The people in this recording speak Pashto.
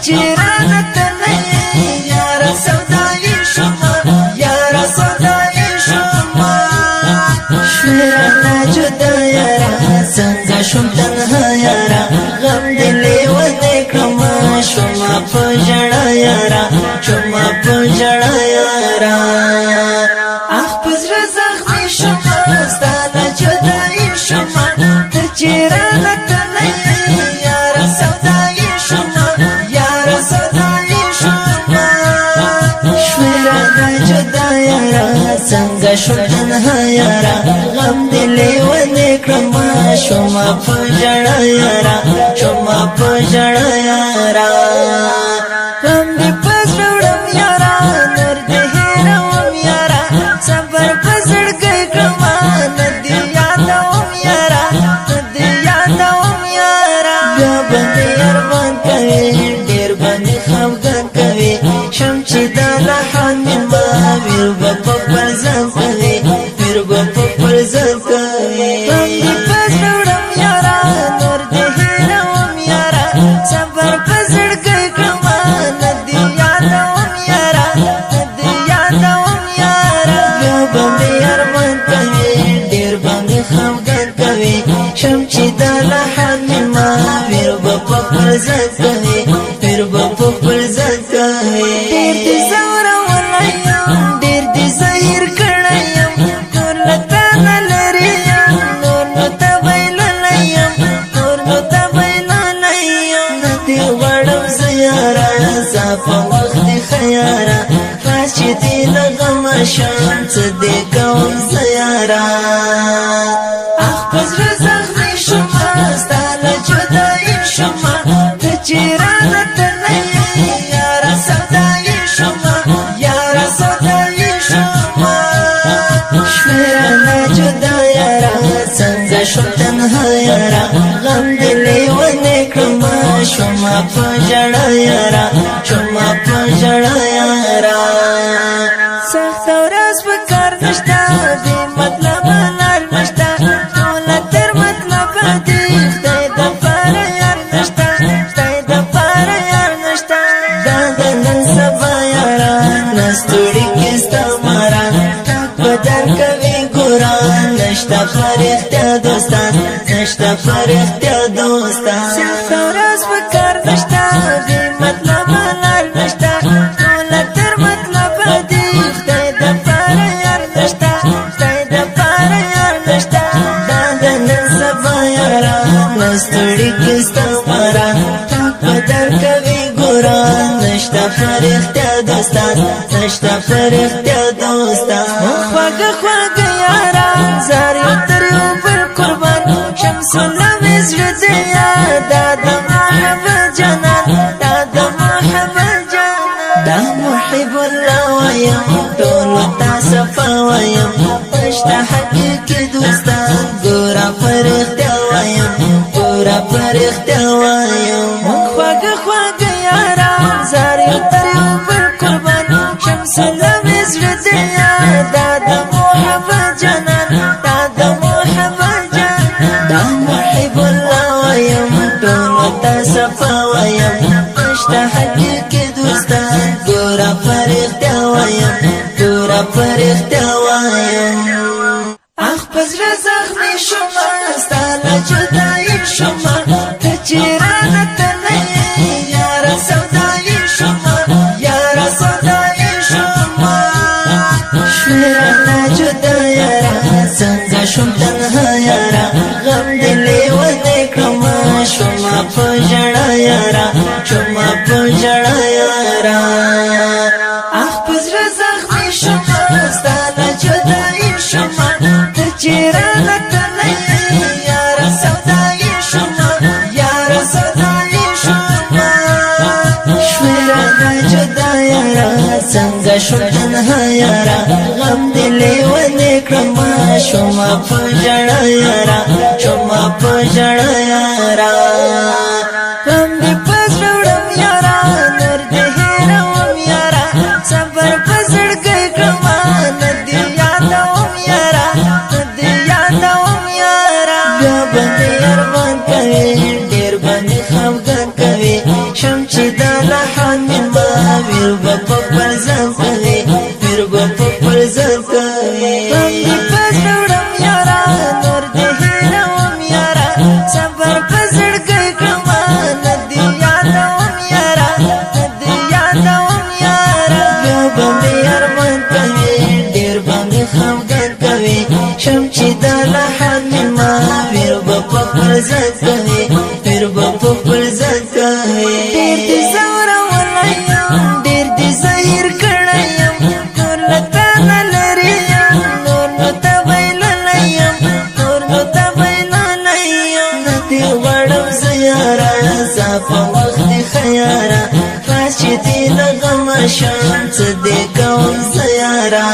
چیرانه تلی یارا سودایی شما یارا سودایی شما شویرانا جدا یارا څنګه شوم تنها یارا غم دلی ونه کړم شوم په ژړا یارا شوم په ژړا یارا اخ پزړه زخمي شوم ستانه جدای شوم ته چیرانه تلی یارا سودایی شما یارا سودایی شما شویرانا جدا یارا څنګه شوم تنها یارا غم دلی ونه کړم شوم په ژړا یارا شوم په ژړا یارا غم دې پزړه وړم یارا نور دې هېروم یارا صبر په زړګي کړم نه دې یادوم یارا نه دې یادوم یارا بیا باندې ارمان کوي ډېر باندې خفګان کوي شم چې دا لحن مې ما ویر به په خپل ځان کوي ویر به په خپل ځان کوي غم دې پزړه وړم یارا نور دې هېروم یارا صبر په زړګي کړم نه دې یادوم یارا نه دې یادوم یارا بیا باندې ارمان کوي ډېر باندې خفګان کوي شم چې دا لحن مې ما ویر به په خپل ځان کوي ویر به په خپل ځان کوي ډېر دې زورولی یم ډېر دې زهیر کړی یم نور له تا نه لرې یم نور نو ته بایللی یم نور نو ته بایللی یم نه دې غواړم زه یاره زه په وخت دې ښه یاره خلاص چې دې له غمه شم څه دې کوم زه یاره اخ په زړه زخمي شومه ستا له جدایي شومه ته چیرانه تللی یاره سودایي شومه یاره سودایي شومه شویرانا جدا یاره څنګه شوم تنها یاره غم دلی ونه کړم شوم په ژړا یاره شوم په ژړا یاره سخته ورځ په کار نشته بې مطلبه لار نشته ټوله تر مطلبه دي خدای دپاره یار نشته خدای دپاره یار نشته دا د نن سبا یاره نستوړي کې ستا ماران ټاک به درکوي ګوران نشته په رښتیا دوستان نشته په رښتیا دوستان سخته ورځ په کار نشته بې مطلبه لار نشته ټوله تر مطلبه دي خدای دپاره یار نشته خدای دپاره یار نشته دا د نن سبا یاره نستړي کې ستا ماران ټاک به درکوي ګوران نشته په رښتیا دوستان نشته په رښتیا دوستان خواږه خواږه یاران زار یو تر یو بل قربان شمس الله مې زړه دی دا د محبت جانان دا د محبت جانان دا محب الله وایم ټولو ته صفا وایم پشته حقیقي دوستان ګوره په رښتیا وایم ګوره په رښتیا وایم خواږه خواږه یاران زار یو تر یو بل قربان شمس الله مې زړه دی دا د محبت جانان دا د محبت جانان دا محب الله وایم ټولو ته صفا وایم پشته حقیقي دوستان ګوره په رښتیا وایم ګوره په رښتیا وایم اخ په زړه زخمي شومه ستا له جدایي شومه ته چیرانه تللی یاره سودایي شومه یاره سودایي شومه شویرانا جدا یاره څنګه شوم تنها یاره غم دلی ونه کړم شوم په ژړا یاره شوم په ژړا یاره اخ په زړه زخمي شومه ستا له جدایي شومه ته چیرانه تللی یاره سودایي شومه یاره سودایي شومه شویرانا جدا یاره څنګه شوم تنها یاره غم دلی ونه کړم شوم په ژړا یاره شوم په ژړا یاره غم دې پزړه وړم یاره نور دې هېروم یاره صبر په زړګي کړم نه دې یادوم یاره نه دې یادوم یاره بیا باندې ارمان کوي ډېر باندې خفګان کوي شم چې دا لحن ما ویر په پرځم کوي ویر په پرځم کوي باندې پزړم یارا نور دې هیروم یارا صبر پزړ کوي کما ندی یادوم یارا ندی یادوم یارا بیا باندې ارمان کوي ډیر باندې خفګان کوي شم چې دا لحن ما ویر په پرځم کوي ویر په پرځم کوي ډیر دې زور ولایم ډیر دې زهیر کړایم نور لته نه لري نور نو ته ویللایم نور نو ته ویللایم ندی وړم زیارا صافه وخت خیارا خاص چې دې لغم شم څه دې کوم زیارا